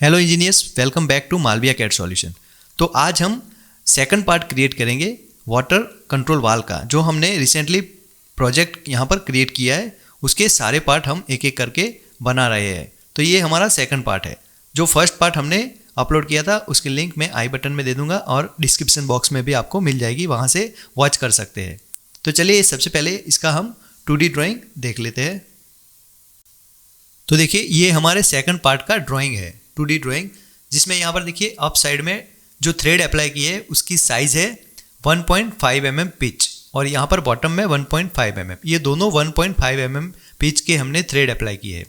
Hello engineers, welcome back to Malviya CAD solution. तो आज हम सेकंड पार्ट क्रिएट करेंगे वाटर कंट्रोल वाल का, जो हमने रिसेंटली प्रोजेक्ट यहाँ पर क्रिएट किया है। उसके सारे पार्ट हम एक एक करके बना रहे हैं। तो ये हमारा सेकंड पार्ट है। जो फर्स्ट पार्ट हमने अपलोड किया था उसकी लिंक मैं आई बटन में दे दूंगा और डिस्क्रिप्शन बॉक्स में भी आपको मिल जाएगी, वहाँ से वॉच कर सकते हैं। तो चलिए सबसे पहले इसका हम 2D ड्राइंग देख लेते हैं। तो देखिए ये हमारे सेकंड पार्ट का ड्राइंग है, 2D ड्राइंग, जिसमें यहाँ पर देखिए अप साइड में जो थ्रेड अप्लाई की है उसकी साइज़ है 1.5 mm पिच, और यहाँ पर बॉटम में 1.5 mm। ये दोनों 1.5 mm पिच के हमने थ्रेड अप्लाई किए है।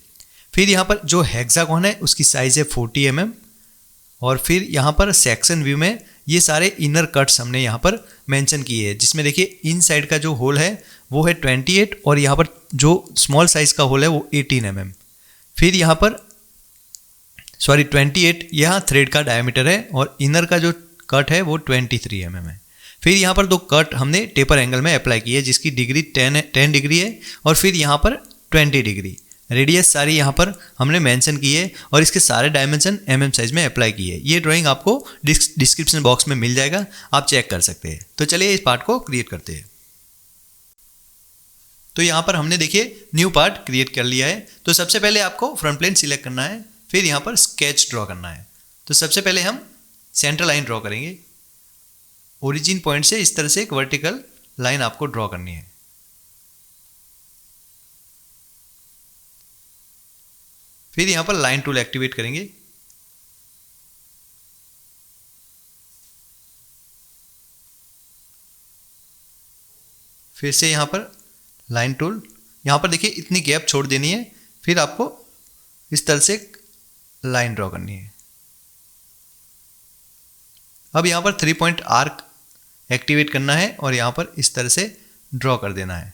फिर यहाँ पर जो हेक्सागोन है उसकी साइज़ है 40 mm, और फिर यहाँ पर सेक्शन व्यू में ये सारे इनर कट्स हमने यहाँ पर मेंशन किए हैं, जिसमें देखिए इन साइड का जो होल है वो है 28, और यहाँ पर जो स्मॉल साइज़ का होल है वो 18 mm। फिर यहाँ पर 28 यहाँ थ्रेड का डायमीटर है, और इनर का जो कट है वो 23 mm है। फिर यहाँ पर दो कट हमने टेपर एंगल में अप्लाई की है, जिसकी डिग्री 10 डिग्री है, और फिर यहाँ पर 20 डिग्री। रेडियस सारी यहाँ पर हमने मेंशन की है, और इसके सारे डायमेंशन mm साइज में अप्लाई की है। ये ड्राइंग आपको डिस्क्रिप्शन बॉक्स में मिल जाएगा, आप चेक कर सकते हैं। तो चलिए इस पार्ट को क्रिएट करते हैं। तो यहाँ पर हमने देखिए न्यू पार्ट क्रिएट कर लिया है। तो सबसे पहले आपको फ्रंट प्लेन सिलेक्ट करना है, फिर यहाँ पर स्केच ड्रॉ करना है। तो सबसे पहले हम सेंटर लाइन ड्रॉ करेंगे। ओरिजिन पॉइंट से इस तरह से एक वर्टिकल लाइन आपको ड्रॉ करनी है। फिर यहाँ पर लाइन टूल एक्टिवेट करेंगे। फिर से यहाँ पर लाइन टूल, यहाँ पर देखिए इतनी गैप छोड़ देनी है, फिर आपको इस तरह से लाइन ड्रॉ करनी है। अब यहाँ पर 3 पॉइंट आर्क एक्टिवेट करना है, और यहाँ पर इस तरह से ड्रॉ कर देना है।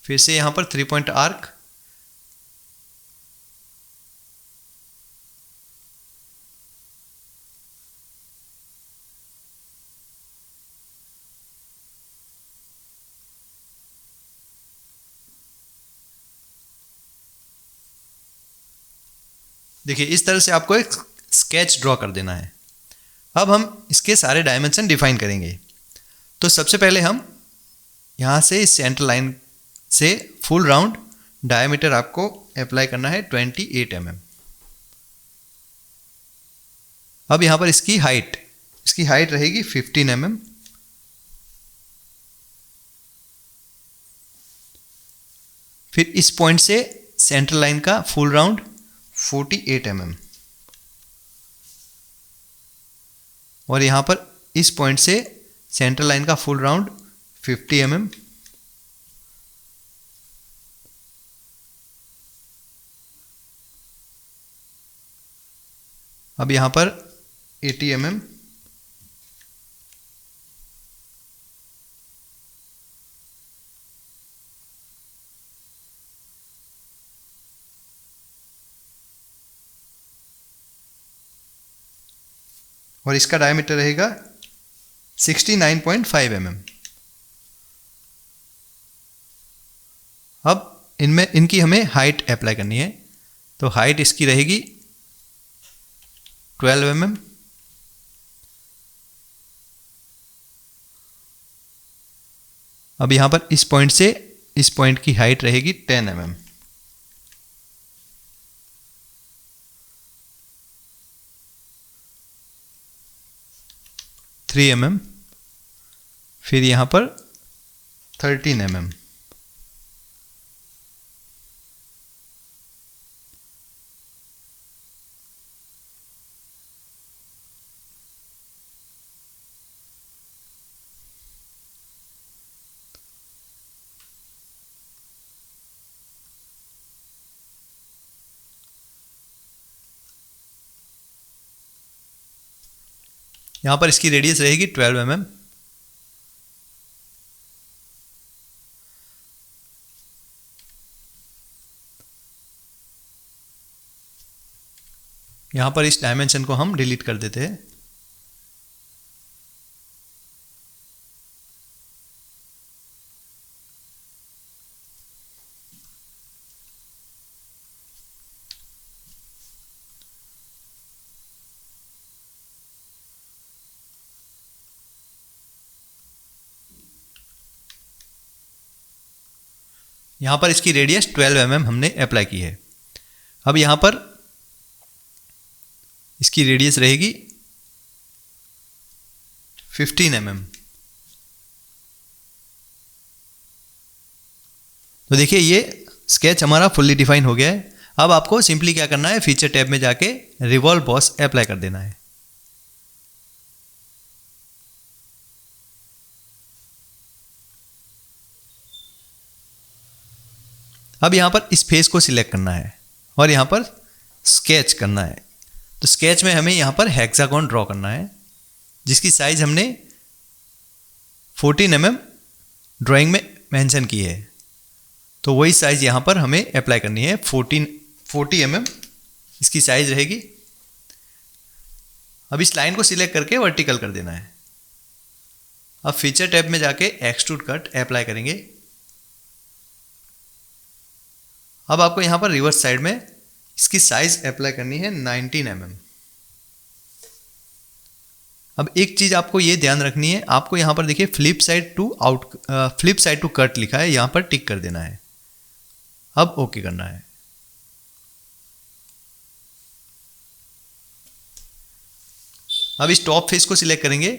फिर से यहाँ पर 3 पॉइंट आर्क, देखिए इस तरह से आपको एक स्केच ड्रॉ कर देना है। अब हम इसके सारे डायमेंशन डिफाइन करेंगे। तो सबसे पहले हम यहाँ से इस सेंटर लाइन से फुल राउंड डायमीटर आपको अप्लाई करना है 28 mm। अब यहाँ पर इसकी हाइट रहेगी 15 mm। फिर इस पॉइंट से सेंटर लाइन का फुल राउंड 48 mm, और यहाँ पर इस पॉइंट से सेंटर लाइन का फुल राउंड 50 mm। अब यहाँ पर 80 mm। और इसका डायमीटर रहेगा 69.5 mm। अब इनकी हमें हाइट अप्लाई करनी है। तो हाइट इसकी रहेगी 12 mm। अब यहाँ पर इस पॉइंट से इस पॉइंट की हाइट रहेगी 10 mm। थ्री mm, फिर यहाँ पर 13 mm। यहाँ पर इसकी रेडियस रहेगी 12 mm। यहाँ पर इस डायमेंशन को हम डिलीट कर देते हैं। यहाँ पर इसकी रेडियस 12 mm हमने अप्लाई की है। अब यहाँ पर इसकी रेडियस रहेगी 15 mm। तो देखिए ये स्केच हमारा फुल्ली डिफाइन हो गया है। अब आपको सिंपली क्या करना है, फीचर टैब में जाके रिवॉल्व बॉस अप्लाई कर देना है। अब यहाँ पर इस फेस को सिलेक्ट करना है और यहाँ पर स्केच करना है। तो स्केच में हमें यहाँ पर हेक्सागोन ड्रॉ करना है जिसकी साइज हमने 14 mm ड्राइंग में मेंशन की है। तो वही साइज यहाँ पर हमें अप्लाई करनी है, 40 mm इसकी साइज रहेगी। अब इस लाइन को सिलेक्ट करके वर्टिकल कर देना है। अब फीचर टैब में जाके एक्सट्रूड कट अप्लाई करेंगे। अब आपको यहाँ पर रिवर्स साइड में इसकी साइज अप्लाई करनी है 19 mm। अब एक चीज़ आपको ये ध्यान रखनी है, आपको यहाँ पर देखिए फ्लिप साइड टू कट लिखा है, यहाँ पर टिक कर देना है। अब ओके करना है। अब इस टॉप फेस को सिलेक्ट करेंगे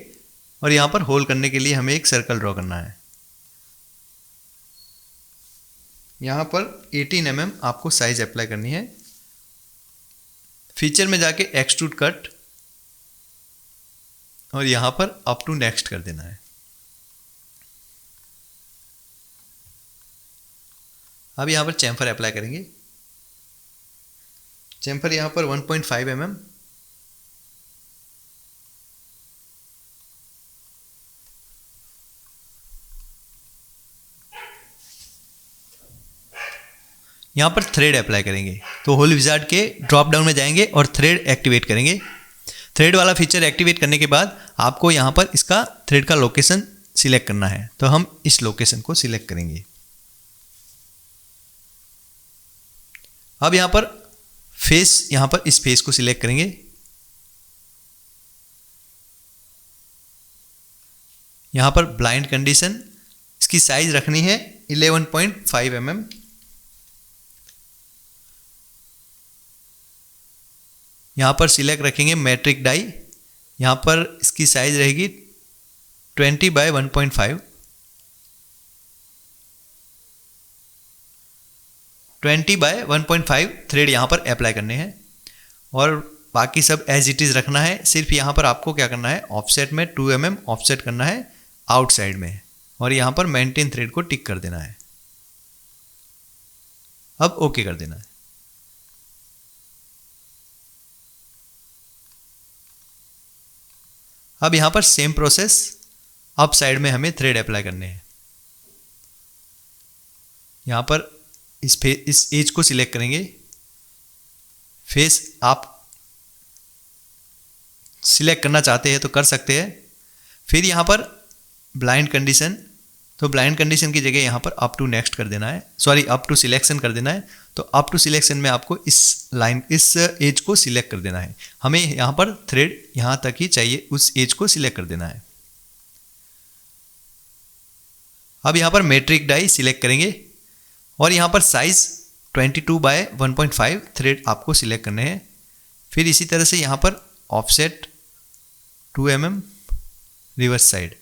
और यहाँ पर होल करने के लिए हमें एक सर्कल ड्रॉ करना है। यहाँ पर 18 mm आपको साइज अप्लाई करनी है। फीचर में जाके एक्सट्रूड कट और यहाँ पर अप टू नेक्स्ट कर देना है। अब यहाँ पर चैम्फर अप्लाई करेंगे। चैम्फर यहाँ पर 1.5 mm। यहाँ पर थ्रेड अप्लाई करेंगे। तो होल विजार्ड के ड्रॉप डाउन में जाएंगे और थ्रेड एक्टिवेट करेंगे। थ्रेड वाला फीचर एक्टिवेट करने के बाद आपको यहाँ पर इसका थ्रेड का लोकेशन सिलेक्ट करना है। तो हम इस लोकेशन को सिलेक्ट करेंगे। अब यहाँ पर फेस, यहाँ पर इस फेस को सिलेक्ट करेंगे। यहाँ पर ब्लाइंड कंडीशन, इसकी साइज रखनी है 11.5 mm। यहाँ पर सिलेक्ट रखेंगे मैट्रिक डाई, यहाँ पर इसकी साइज रहेगी 20/1.5। 20/1.5 थ्रेड यहाँ पर अप्लाई करने हैं और बाकी सब एज इट इज़ रखना है। सिर्फ यहाँ पर आपको क्या करना है, ऑफसेट में 2 mm ऑफसेट करना है आउटसाइड में और यहाँ पर मेंटेन थ्रेड को टिक कर देना है। अब ओके कर देना है। अब यहाँ पर सेम प्रोसेस अप साइड में हमें थ्रेड अप्लाई करने हैं। यहाँ पर इस एज को सिलेक्ट करेंगे। फेस आप सिलेक्ट करना चाहते हैं तो कर सकते हैं। फिर यहाँ पर ब्लाइंड कंडीशन, तो ब्लाइंड कंडीशन की जगह यहाँ पर अप टू नेक्स्ट कर देना है, सॉरी अप टू सिलेक्शन कर देना है। तो अप टू सिलेक्शन में आपको इस एज को सिलेक्ट कर देना है। हमें यहाँ पर थ्रेड यहाँ तक ही चाहिए, उस एज को सिलेक्ट कर देना है। अब यहाँ पर मैट्रिक डाई सिलेक्ट करेंगे और यहाँ पर साइज 22/1.5 थ्रेड आपको सिलेक्ट करने हैं। फिर इसी तरह से यहाँ पर ऑफसेट 2 mm रिवर्स साइड।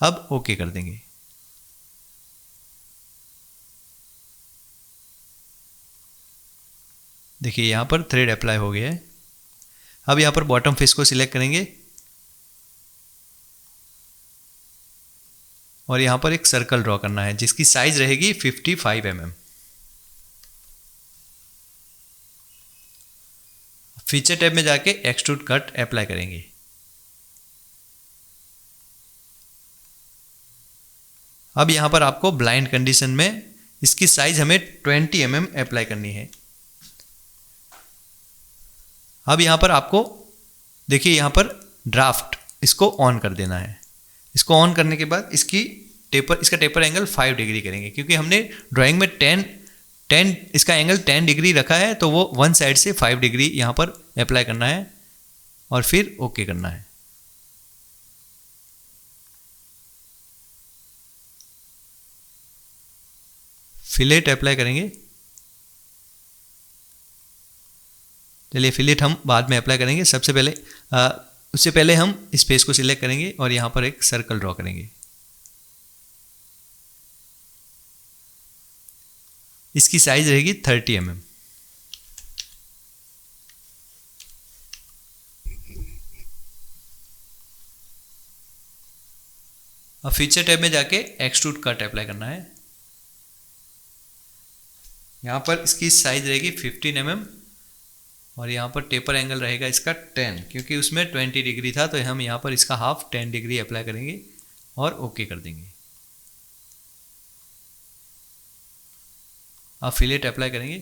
अब ओके कर देंगे। देखिए यहाँ पर थ्रेड अप्लाई हो गया है। अब यहाँ पर बॉटम फेस को सिलेक्ट करेंगे और यहाँ पर एक सर्कल ड्रॉ करना है जिसकी साइज रहेगी 55 mm। फीचर टैब में जाके एक्सट्रूड कट अप्लाई करेंगे। अब यहाँ पर आपको ब्लाइंड कंडीशन में इसकी साइज हमें 20 mm अप्लाई करनी है। अब यहाँ पर आपको देखिए यहाँ पर ड्राफ्ट, इसको ऑन कर देना है। इसको ऑन करने के बाद इसका टेपर एंगल 5 डिग्री करेंगे क्योंकि हमने ड्राइंग में 10 इसका एंगल 10 डिग्री रखा है, तो वो वन साइड से 5 डिग्री यहाँ पर अप्लाई करना है और फिर ओके करना है। फिलेट अप्लाई करेंगे। चलिए फिलेट हम बाद में अप्लाई करेंगे। सबसे पहले उससे पहले हम स्पेस को सिलेक्ट करेंगे और यहाँ पर एक सर्कल ड्रॉ करेंगे। इसकी साइज रहेगी 30 mm। अब फीचर टैब में जाके एक्सट्रूड कट अप्लाई करना है। यहाँ पर इसकी साइज रहेगी 15 mm और यहाँ पर टेपर एंगल रहेगा इसका 10, क्योंकि उसमें 20 डिग्री था तो हम यहाँ पर इसका हाफ 10 डिग्री अप्लाई करेंगे और ओके कर देंगे। अब फिलेट अप्लाई करेंगे।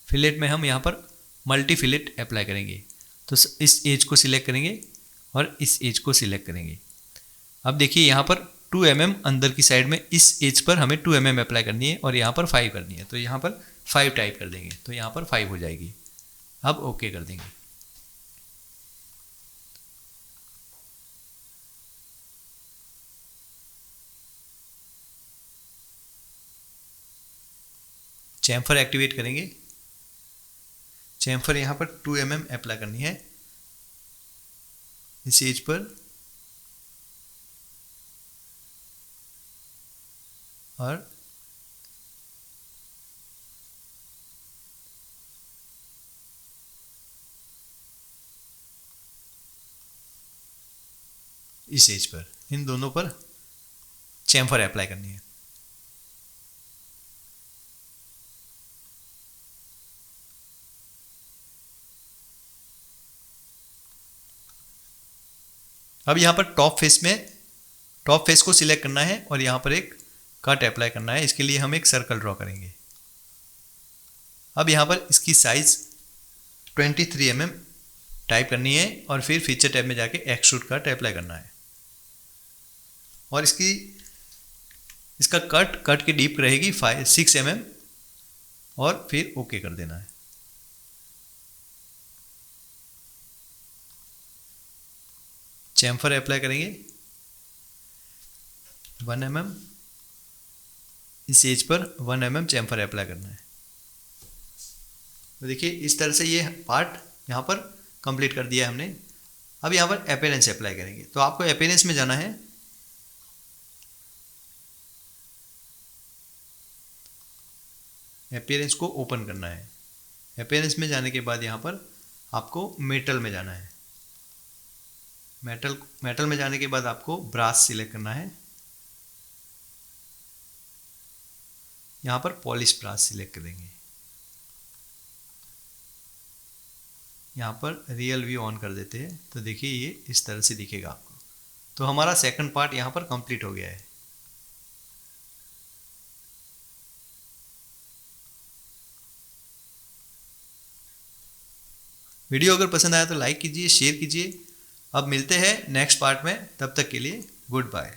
फिलेट में हम यहाँ पर मल्टी फिलेट अप्लाई करेंगे। तो इस एज को सिलेक्ट करेंगे और इस एज को सिलेक्ट करेंगे। अब देखिए यहाँ पर 2 mm अंदर की साइड में इस एज पर हमें 2 mm अप्लाई करनी है और यहाँ पर 5 करनी है, तो यहाँ पर 5 टाइप कर देंगे तो यहाँ पर 5 हो जाएगी। अब ओके कर देंगे। चैम्फर एक्टिवेट करेंगे। चैम्फर यहाँ पर 2 mm अप्लाई करनी है इस एज पर और इस एज पर, इन दोनों पर चैम्फर अप्लाई करनी है। अब यहाँ पर टॉप फेस को सिलेक्ट करना है और यहाँ पर एक कट अप्लाई करना है। इसके लिए हम एक सर्कल ड्रॉ करेंगे। अब यहाँ पर इसकी साइज 23 mm टाइप करनी है और फिर फीचर टैब में जाके एक्सट्रूड कट अप्लाई करना है और इसका कट की डीप रहेगी 6 mm और फिर ओके कर देना है। चैम्फर अप्लाई करेंगे 1 mm, इस as per 1 mm chamfer apply करना है। तो देखिए इस तरह से ये पार्ट यहाँ पर कंप्लीट कर दिया है हमने। अब यहाँ पर अपीयरेंस अप्लाई करेंगे। तो आपको अपीयरेंस में जाना है। अपीयरेंस को ओपन करना है। अपीयरेंस में जाने के बाद यहाँ पर आपको मेटल में जाना है। मेटल में जाने के बाद आपको ब्रास सिलेक्ट करना है। यहाँ पर पॉलिश ब्रास सिलेक्ट करेंगे। यहाँ पर रियल व्यू ऑन कर देते हैं तो देखिए ये इस तरह से दिखेगा आपको। तो हमारा सेकंड पार्ट यहाँ पर कंप्लीट हो गया है। वीडियो अगर पसंद आया तो लाइक कीजिए, शेयर कीजिए। अब मिलते हैं नेक्स्ट पार्ट में, तब तक के लिए गुड बाय।